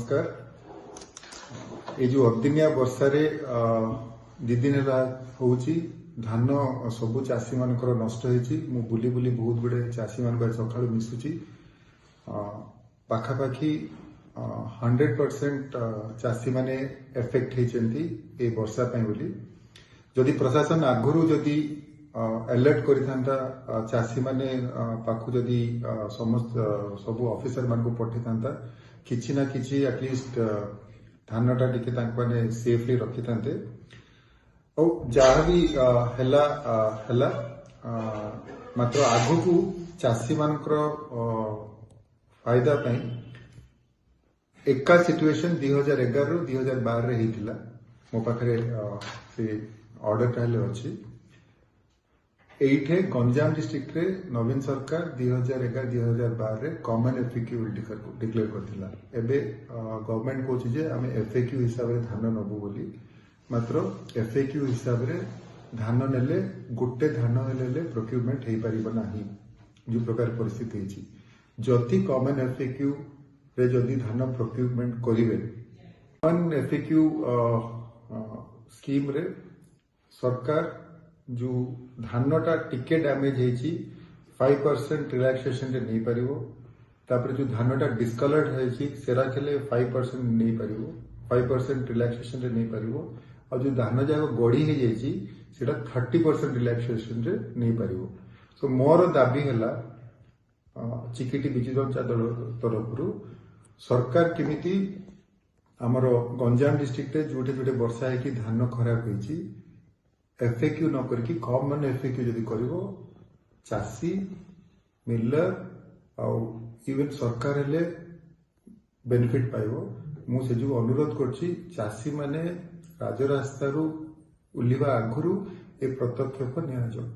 नमस्कार। ये जो अदिनिया वर्षा दी दिन होची धान सबु चाषी मान नष्ट होती बुली बुली बहुत गुड़े चाषी मान सका मिसुची पाखापाखी 100% चाषी माने एफेक्ट होती वर्षा बोली जदि प्रशासन आगुरी जदि अलर्ट करता चाषी माने पाखु जदि समस्त सबु ऑफिसर मान को पठे था किछि ना किछि एटलिस्ट धानटा टिके माने सेफली रखी था और जहाँ भी हैला मात्र आगु को चाषी मान फायदा एका सिचुएशन 2011 रू 2012 रे हिथिला मो पाखरे से ऑर्डर टाइले अछि एठे गंजाम डिस्ट्रिक्ट रे नवीन सरकार 2011-2012 रे कॉमन एफएक्यू डिक्लेयर करथिला एबे गवर्नमेंट कोछि जे आमे एफएक्यू हिसाब रे धान नबु बोली मात्र एफएक्यू हिसाब रे धान नेले गोटे धान हेले प्रोक्यूरमेंट हे परिबो नाही जो प्रकार परिस्थिति हिची जति कॉमन एफएक्यू रे जदि धान प्रोक्यूरमेंट करिवे कॉमन एफएक्यू स्कीम रे सरकार जो धानटा टिके डैमेज होती 5% रिलैक्सेशन रे नहीं पारिबो तापर जो धानटा डिस्कलर्ड होती सेरा खेले 5% नहीं पारिबो 5% रिलैक्सेशन रे नहीं पारिबो और जो धान जाक गड़ी हो जाइए सेटा 30% रिलैक्सेशन रे नहीं पारिबो सो मोर दाबी हैला चिकिटी बिजु जनता दल तरफ सरकार केमिति हमर गंजाम डिस्ट्रिक्ट जोटे जोटे वर्षा है कि धान खराब होइछि एफएक्यू न करके कॉमन एफएक्यू जदि करिवो चासी मिलर और इवन सरकार हेले बेनिफिट पाइबो मु से जो अनुरोध करछि चासी माने राजरास्ता रु उल्लिबा आगुरु ए पदक्षेप निया जाऊ।